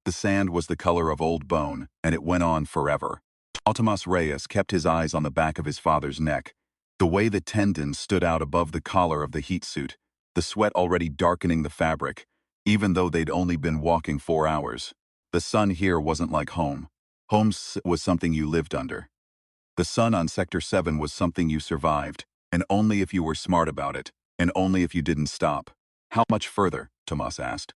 The sand was the color of old bone, and it went on forever. Tomas Reyes kept his eyes on the back of his father's neck, the way the tendons stood out above the collar of the heat suit, the sweat already darkening the fabric, even though they'd only been walking 4 hours. The sun here wasn't like home. Home was something you lived under. The sun on Sector 7 was something you survived, and only if you were smart about it, and only if you didn't stop. How much further? Tomas asked.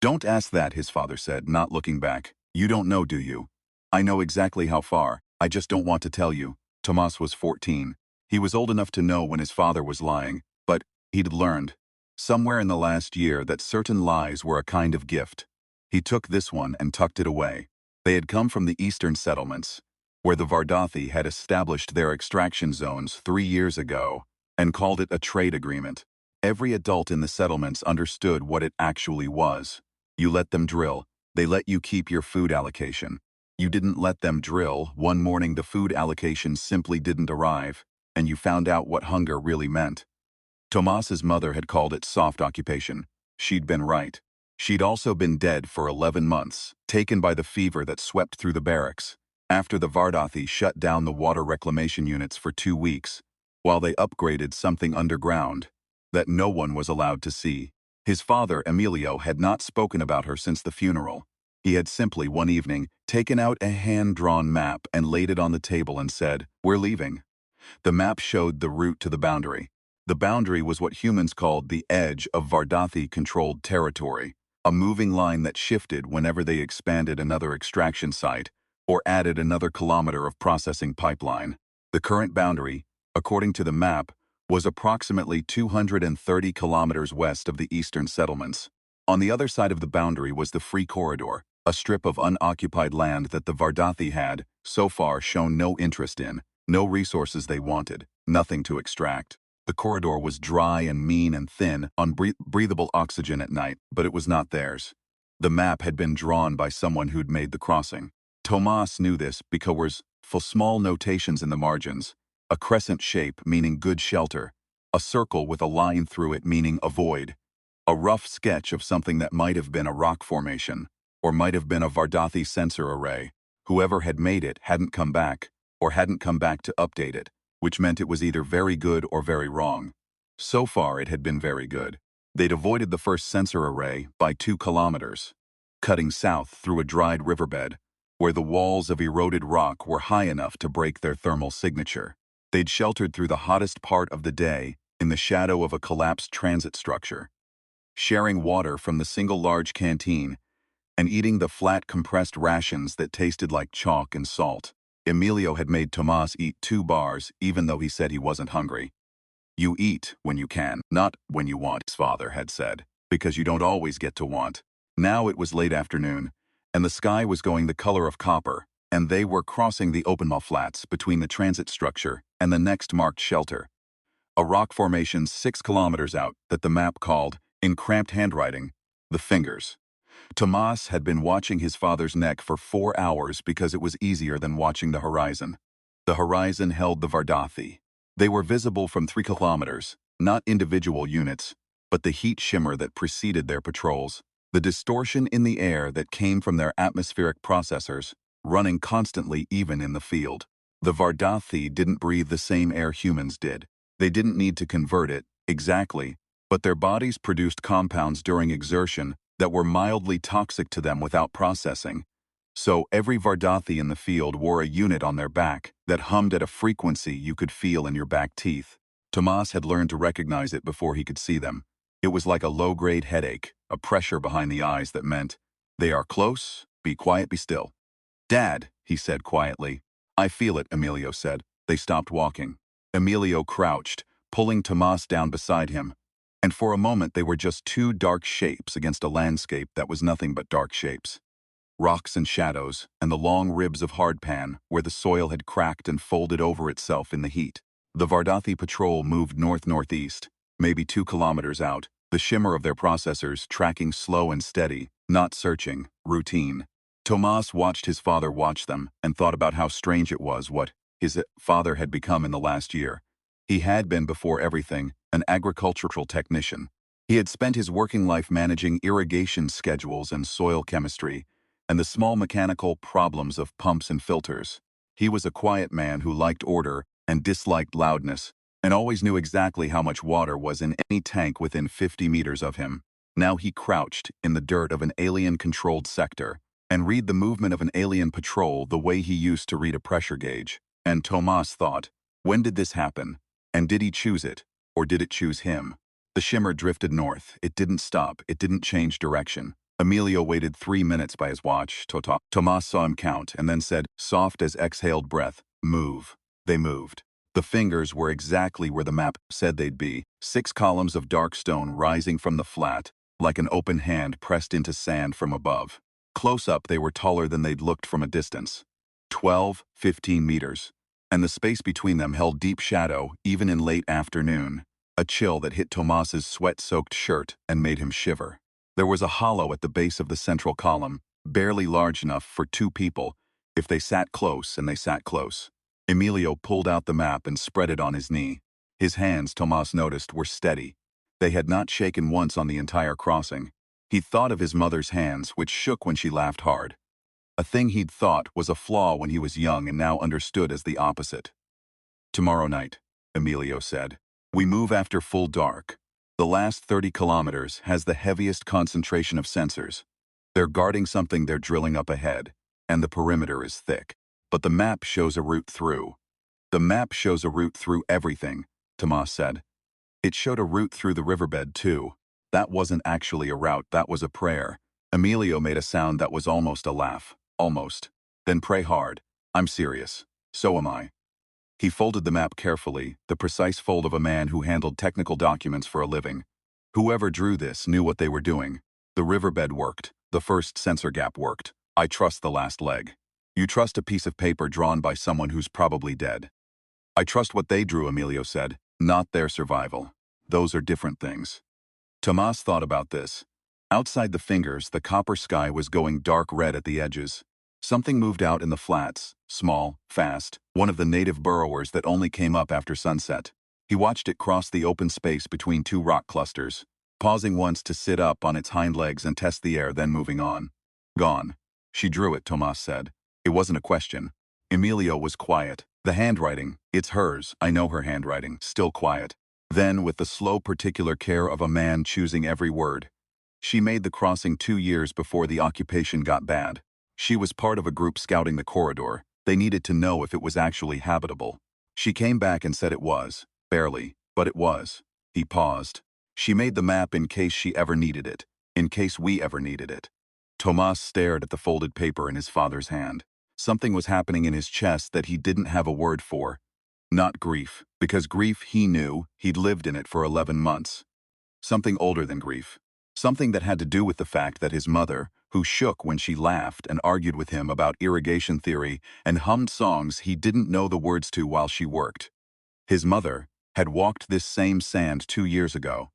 Don't ask that, his father said, not looking back. You don't know, do you? I know exactly how far. I just don't want to tell you. Tomas was 14. He was old enough to know when his father was lying, but he'd learned, somewhere in the last year, that certain lies were a kind of gift. He took this one and tucked it away. They had come from the eastern settlements, where the Vardathi had established their extraction zones 3 years ago and called it a trade agreement. Every adult in the settlements understood what it actually was. You let them drill. They let you keep your food allocation. You didn't let them drill. One morning the food allocation simply didn't arrive, and you found out what hunger really meant. Tomas's mother had called it soft occupation. She'd been right. She'd also been dead for 11 months, taken by the fever that swept through the barracks, after the Vardathi shut down the water reclamation units for 2 weeks, while they upgraded something underground that no one was allowed to see. His father, Emilio, had not spoken about her since the funeral. He had simply, one evening, taken out a hand-drawn map and laid it on the table and said, "We're leaving." The map showed the route to the boundary. The boundary was what humans called the edge of Vardathi-controlled territory, a moving line that shifted whenever they expanded another extraction site or added another kilometer of processing pipeline. The current boundary, according to the map, was approximately 230 kilometers west of the eastern settlements. On the other side of the boundary was the Free Corridor, a strip of unoccupied land that the Vardathi had, so far, shown no interest in, no resources they wanted, nothing to extract. The corridor was dry and mean and thin, on breathable oxygen at night, but it was not theirs. The map had been drawn by someone who'd made the crossing. Tomas knew this because for small notations in the margins, a crescent shape meaning good shelter, a circle with a line through it meaning avoid, a rough sketch of something that might have been a rock formation, or might have been a Vardathi sensor array. Whoever had made it hadn't come back, or hadn't come back to update it, which meant it was either very good or very wrong. So far it had been very good. They'd avoided the first sensor array by 2 kilometers, cutting south through a dried riverbed, where the walls of eroded rock were high enough to break their thermal signature. They'd sheltered through the hottest part of the day in the shadow of a collapsed transit structure, sharing water from the single large canteen and eating the flat compressed rations that tasted like chalk and salt. Emilio had made Tomas eat 2 bars even though he said he wasn't hungry. You eat when you can, not when you want, his father had said, because you don't always get to want. Now it was late afternoon, and the sky was going the color of copper, and they were crossing the open flats between the transit structure and the next marked shelter, a rock formation 6 kilometers out that the map called, in cramped handwriting, the Fingers. Tomas had been watching his father's neck for 4 hours because it was easier than watching the horizon. The horizon held the Vardathi. They were visible from 3 kilometers, not individual units, but the heat shimmer that preceded their patrols, the distortion in the air that came from their atmospheric processors, running constantly even in the field. The Vardathi didn't breathe the same air humans did. They didn't need to convert it, exactly, but their bodies produced compounds during exertion that were mildly toxic to them without processing. So every Vardathi in the field wore a unit on their back that hummed at a frequency you could feel in your back teeth. Tomas had learned to recognize it before he could see them. It was like a low-grade headache, a pressure behind the eyes that meant, "They are close, be quiet, be still." "Dad," he said quietly. "I feel it," Emilio said. They stopped walking. Emilio crouched, pulling Tomas down beside him, and for a moment they were just 2 dark shapes against a landscape that was nothing but dark shapes. Rocks and shadows, and the long ribs of hardpan where the soil had cracked and folded over itself in the heat. The Vardathi patrol moved north-northeast, maybe 2 kilometers out, the shimmer of their processors tracking slow and steady, not searching, routine. Tomas watched his father watch them and thought about how strange it was what his father had become in the last year. He had been, before everything, an agricultural technician. He had spent his working life managing irrigation schedules and soil chemistry, and the small mechanical problems of pumps and filters. He was a quiet man who liked order and disliked loudness, and always knew exactly how much water was in any tank within 50 meters of him. Now he crouched in the dirt of an alien-controlled sector, and read the movement of an alien patrol the way he used to read a pressure gauge. And Tomas thought, when did this happen? And did he choose it, or did it choose him? The shimmer drifted north. It didn't stop. It didn't change direction. Emilio waited 3 minutes by his watch. Tomas saw him count and then said, soft as exhaled breath, move. They moved. The fingers were exactly where the map said they'd be, 6 columns of dark stone rising from the flat, like an open hand pressed into sand from above. Close up, they were taller than they'd looked from a distance. 12, 15 meters. And the space between them held deep shadow, even in late afternoon. A chill that hit Tomas's sweat-soaked shirt and made him shiver. There was a hollow at the base of the central column, barely large enough for 2 people, if they sat close, and they sat close. Emilio pulled out the map and spread it on his knee. His hands, Tomas noticed, were steady. They had not shaken once on the entire crossing. He thought of his mother's hands, which shook when she laughed hard. A thing he'd thought was a flaw when he was young and now understood as the opposite. Tomorrow night, Emilio said. We move after full dark. The last 30 kilometers has the heaviest concentration of sensors. They're guarding something they're drilling up ahead, and the perimeter is thick. But the map shows a route through. The map shows a route through everything, Tomas said. It showed a route through the riverbed, too. That wasn't actually a route, that was a prayer. Emilio made a sound that was almost a laugh. Almost. Then pray hard. I'm serious. So am I. He folded the map carefully, the precise fold of a man who handled technical documents for a living. Whoever drew this knew what they were doing. The riverbed worked. The first sensor gap worked. I trust the last leg. You trust a piece of paper drawn by someone who's probably dead. I trust what they drew, Emilio said, not their survival. Those are different things. Tomas thought about this. Outside the fingers, the copper sky was going dark red at the edges. Something moved out in the flats, small, fast, one of the native burrowers that only came up after sunset. He watched it cross the open space between 2 rock clusters, pausing once to sit up on its hind legs and test the air, then moving on. Gone. She drew it, Tomas said. It wasn't a question. Emilio was quiet. The handwriting, it's hers, I know her handwriting, still quiet. Then, with the slow particular care of a man choosing every word, she made the crossing 2 years before the occupation got bad. She was part of a group scouting the corridor. They needed to know if it was actually habitable. She came back and said it was. Barely, but it was. He paused. She made the map in case she ever needed it, in case we ever needed it. Tomas stared at the folded paper in his father's hand. Something was happening in his chest that he didn't have a word for. Not grief, because grief he knew, he'd lived in it for 11 months. Something older than grief. Something that had to do with the fact that his mother, who shook when she laughed and argued with him about irrigation theory and hummed songs he didn't know the words to while she worked. His mother had walked this same sand 2 years ago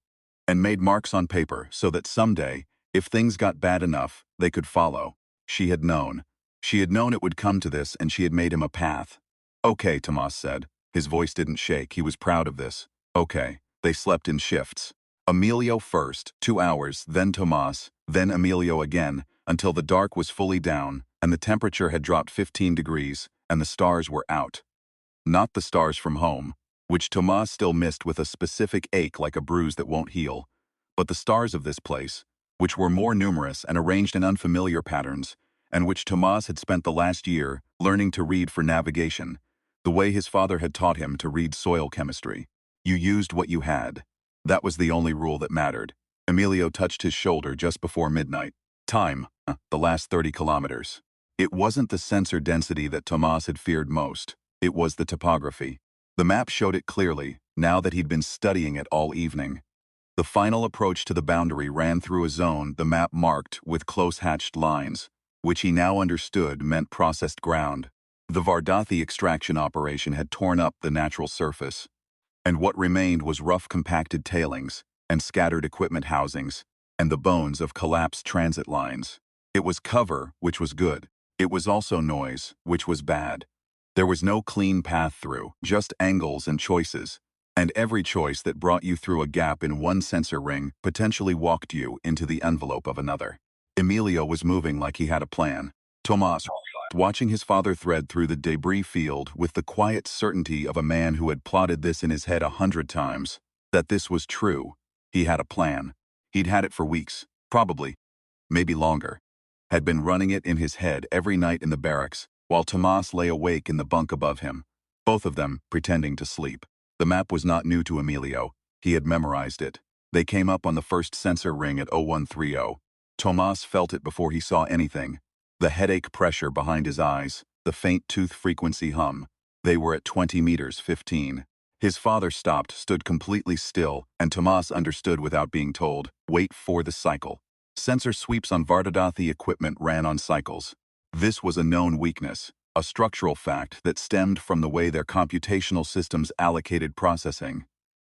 and made marks on paper so that someday, if things got bad enough, they could follow. She had known. She had known it would come to this, and she had made him a path. Okay, Tomas said. His voice didn't shake. He was proud of this. Okay. They slept in shifts. Emilio first, 2 hours, then Tomas, then Emilio again, until the dark was fully down, and the temperature had dropped 15 degrees, and the stars were out. Not the stars from home, which Tomas still missed with a specific ache like a bruise that won't heal, but the stars of this place, which were more numerous and arranged in unfamiliar patterns, and which Tomas had spent the last year learning to read for navigation, the way his father had taught him to read soil chemistry. You used what you had. That was the only rule that mattered. Emilio touched his shoulder just before midnight. Time, the last 30 kilometers. It wasn't the sensor density that Tomas had feared most. It was the topography. The map showed it clearly, now that he'd been studying it all evening. The final approach to the boundary ran through a zone the map marked with close-hatched lines, which he now understood meant processed ground. The Vardathi extraction operation had torn up the natural surface, and what remained was rough compacted tailings and scattered equipment housings and the bones of collapsed transit lines. It was cover, which was good. It was also noise, which was bad. There was no clean path through, just angles and choices, and every choice that brought you through a gap in one sensor ring potentially walked you into the envelope of another. Emilio was moving like he had a plan. Tomas, watching his father thread through the debris field with the quiet certainty of a man who had plotted this in his head 100 times, that this was true. He had a plan. He'd had it for weeks, probably, maybe longer. Had been running it in his head every night in the barracks, while Tomas lay awake in the bunk above him, both of them pretending to sleep. The map was not new to Emilio. He had memorized it. They came up on the first sensor ring at 0130. Tomas felt it before he saw anything. The headache pressure behind his eyes, the faint tooth frequency hum. They were at 20 meters 15. His father stopped, stood completely still, and Tomas understood without being told. Wait for the cycle. Sensor sweeps on Vardathi equipment ran on cycles. This was a known weakness, a structural fact that stemmed from the way their computational systems allocated processing.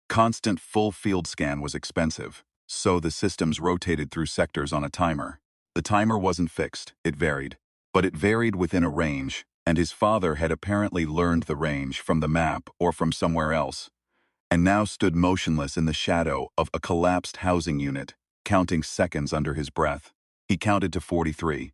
Constant full field scan was expensive, so the systems rotated through sectors on a timer. The timer wasn't fixed, it varied. But it varied within a range, and his father had apparently learned the range from the map or from somewhere else, and now stood motionless in the shadow of a collapsed housing unit, counting seconds under his breath. He counted to 43.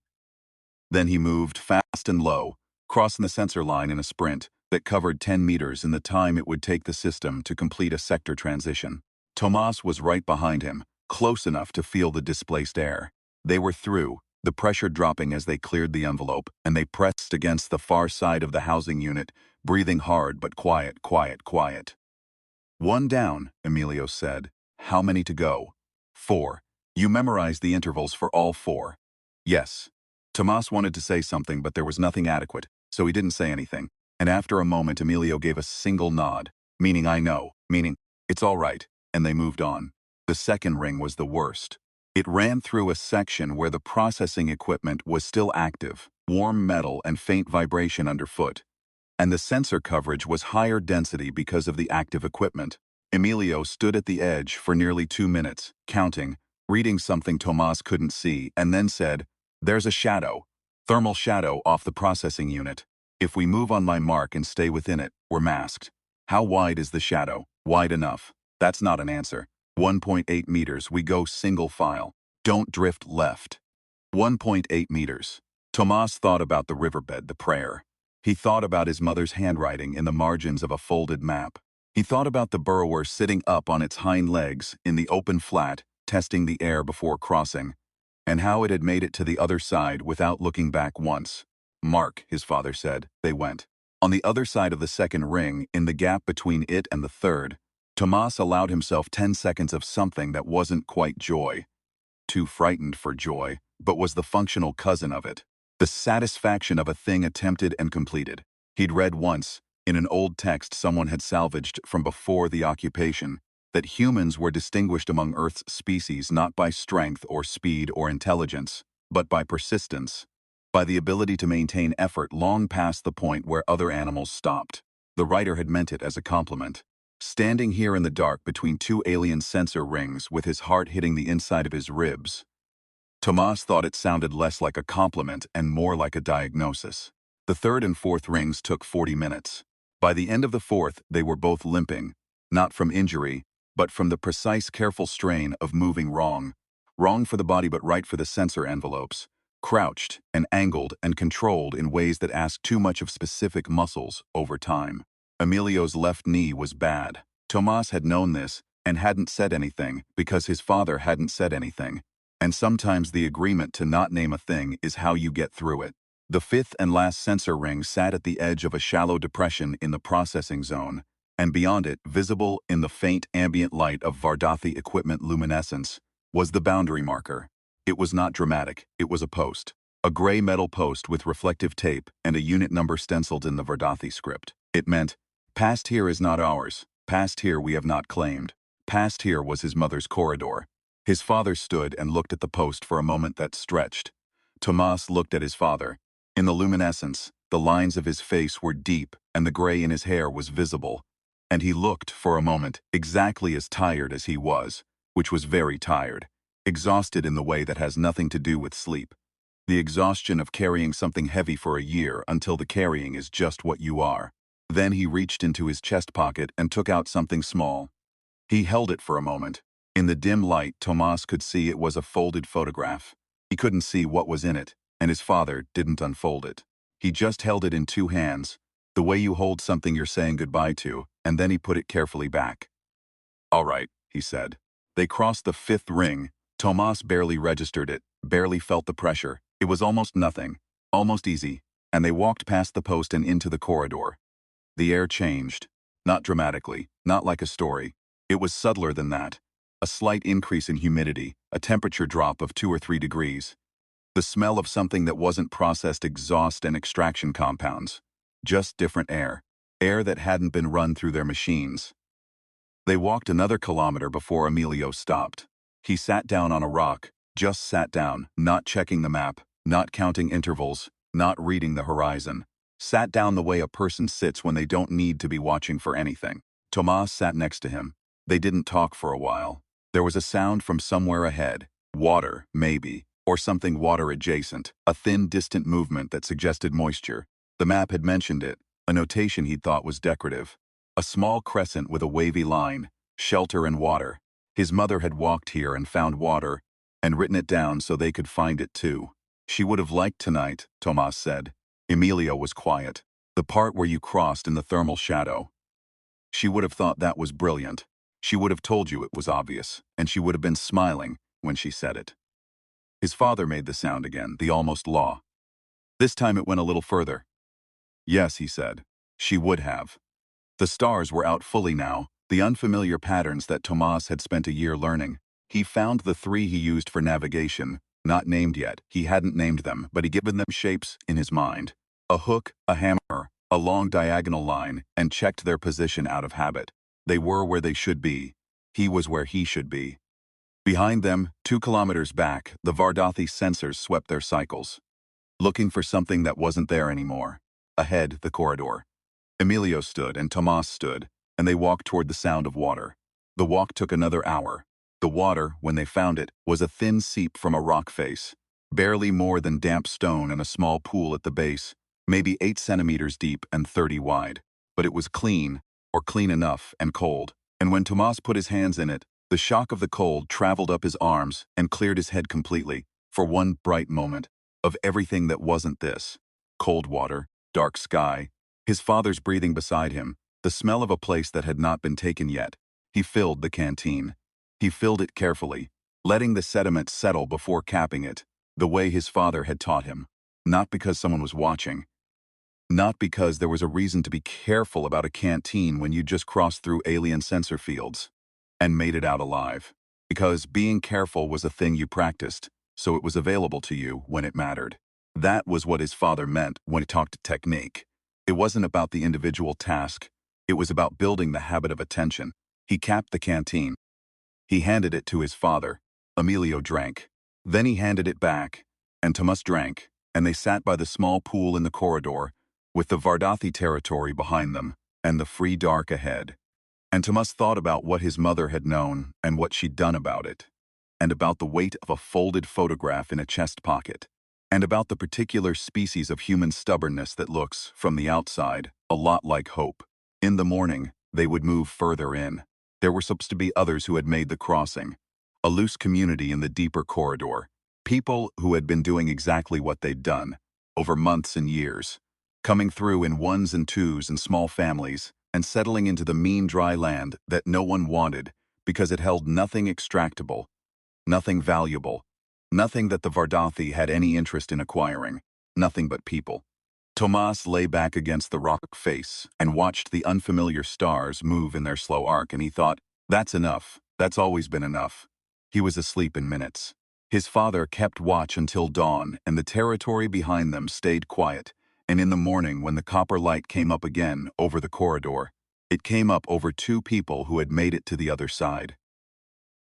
Then he moved fast and low, crossing the sensor line in a sprint that covered 10 meters in the time it would take the system to complete a sector transition. Tomas was right behind him, close enough to feel the displaced air. They were through, the pressure dropping as they cleared the envelope, and they pressed against the far side of the housing unit, breathing hard but quiet, quiet, quiet. One down, Emilio said. How many to go? 4. You memorized the intervals for all 4. Yes. Tomas wanted to say something, but there was nothing adequate, so he didn't say anything. And after a moment, Emilio gave a single nod, meaning I know, meaning it's all right, and they moved on. The second ring was the worst. It ran through a section where the processing equipment was still active, warm metal and faint vibration underfoot. And the sensor coverage was higher density because of the active equipment. Emilio stood at the edge for nearly 2 minutes, counting, reading something Tomas couldn't see, and then said, "There's a shadow, thermal shadow off the processing unit. If we move on my mark and stay within it, we're masked." How wide is the shadow? Wide enough. That's not an answer. 1.8 meters, we go single file. Don't drift left. 1.8 meters. Tomas thought about the riverbed, the prayer. He thought about his mother's handwriting in the margins of a folded map. He thought about the burrower sitting up on its hind legs in the open flat, testing the air before crossing, and how it had made it to the other side without looking back once. Mark, his father said. They went. On the other side of the second ring, in the gap between it and the third, Tomas allowed himself 10 seconds of something that wasn't quite joy. Too frightened for joy, but was the functional cousin of it. The satisfaction of a thing attempted and completed. He'd read once, in an old text someone had salvaged from before the occupation, that humans were distinguished among Earth's species not by strength or speed or intelligence, but by persistence, by the ability to maintain effort long past the point where other animals stopped. The writer had meant it as a compliment. Standing here in the dark between 2 alien sensor rings with his heart hitting the inside of his ribs, Tomas thought it sounded less like a compliment and more like a diagnosis. The third and fourth rings took 40 minutes. By the end of the fourth, they were both limping, not from injury, but from the precise, careful strain of moving wrong. Wrong for the body but right for the sensor envelopes. Crouched and angled and controlled in ways that asked too much of specific muscles over time. Emilio's left knee was bad. Tomas had known this and hadn't said anything because his father hadn't said anything. And sometimes the agreement to not name a thing is how you get through it. The fifth and last sensor ring sat at the edge of a shallow depression in the processing zone, and beyond it, visible in the faint ambient light of Vardathi equipment luminescence, was the boundary marker. It was not dramatic, it was a post. A gray metal post with reflective tape and a unit number stenciled in the Vardathi script. It meant, past here is not ours, past here we have not claimed. Past here was his mother's corridor. His father stood and looked at the post for a moment that stretched. Tomas looked at his father. In the luminescence, the lines of his face were deep and the gray in his hair was visible. And he looked, for a moment, exactly as tired as he was, which was very tired. Exhausted in the way that has nothing to do with sleep. The exhaustion of carrying something heavy for a year until the carrying is just what you are. Then he reached into his chest pocket and took out something small. He held it for a moment. In the dim light, Tomas could see it was a folded photograph. He couldn't see what was in it, and his father didn't unfold it. He just held it in two hands, the way you hold something you're saying goodbye to, and then he put it carefully back. "All right," he said. They crossed the fifth ring. Tomas barely registered it, barely felt the pressure. It was almost nothing, almost easy, and they walked past the post and into the corridor. The air changed. Not dramatically, not like a story. It was subtler than that. A slight increase in humidity, a temperature drop of 2 or 3 degrees. The smell of something that wasn't processed exhaust and extraction compounds. Just different air. Air that hadn't been run through their machines. They walked another kilometer before Emilio stopped. He sat down on a rock, just sat down, not checking the map, not counting intervals, not reading the horizon. Sat down the way a person sits when they don't need to be watching for anything. Tomas sat next to him. They didn't talk for a while. There was a sound from somewhere ahead. Water, maybe, or something water-adjacent, a thin, distant movement that suggested moisture. The map had mentioned it, a notation he'd thought was decorative. A small crescent with a wavy line, shelter and water. His mother had walked here and found water, and written it down so they could find it too. She would have liked tonight, Tomas said. Emilio was quiet. The part where you crossed in the thermal shadow. She would have thought that was brilliant. She would have told you it was obvious, and she would have been smiling when she said it. His father made the sound again, the almost law. This time it went a little further. Yes, he said. She would have. The stars were out fully now, the unfamiliar patterns that Tomas had spent a year learning. He found the 3 he used for navigation, not named yet. He hadn't named them, but he'd given them shapes in his mind. A hook, a hammer, a long diagonal line, and checked their position out of habit. They were where they should be. He was where he should be. Behind them, 2 kilometers back, the Vardathi sensors swept their cycles, looking for something that wasn't there anymore. Ahead, the corridor. Emilio stood and Tomas stood, and they walked toward the sound of water. The walk took another hour. The water, when they found it, was a thin seep from a rock face, barely more than damp stone and a small pool at the base, maybe 8 centimeters deep and 30 wide. But it was clean, or clean enough, and cold. And when Tomas put his hands in it, the shock of the cold traveled up his arms and cleared his head completely, for one bright moment, of everything that wasn't this. Cold water, dark sky, his father's breathing beside him, the smell of a place that had not been taken yet. He filled the canteen. He filled it carefully, letting the sediment settle before capping it, the way his father had taught him. Not because someone was watching. Not because there was a reason to be careful about a canteen when you just crossed through alien sensor fields and made it out alive. Because being careful was a thing you practiced, so it was available to you when it mattered. That was what his father meant when he talked technique. It wasn't about the individual task. It was about building the habit of attention. He capped the canteen. He handed it to his father. Emilio drank. Then he handed it back, and Tomas drank, and they sat by the small pool in the corridor, with the Vardathi territory behind them, and the free dark ahead. And Tomas thought about what his mother had known and what she'd done about it, and about the weight of a folded photograph in a chest pocket, and about the particular species of human stubbornness that looks, from the outside, a lot like hope. In the morning, they would move further in. There were supposed to be others who had made the crossing, a loose community in the deeper corridor, people who had been doing exactly what they'd done, over months and years, coming through in 1s and 2s and small families, and settling into the mean dry land that no one wanted because it held nothing extractable, nothing valuable, nothing that the Vardathi had any interest in acquiring, nothing but people. Tomas lay back against the rock face and watched the unfamiliar stars move in their slow arc, and he thought, that's enough, that's always been enough. He was asleep in minutes. His father kept watch until dawn, and the territory behind them stayed quiet, and in the morning when the copper light came up again over the corridor, it came up over 2 people who had made it to the other side.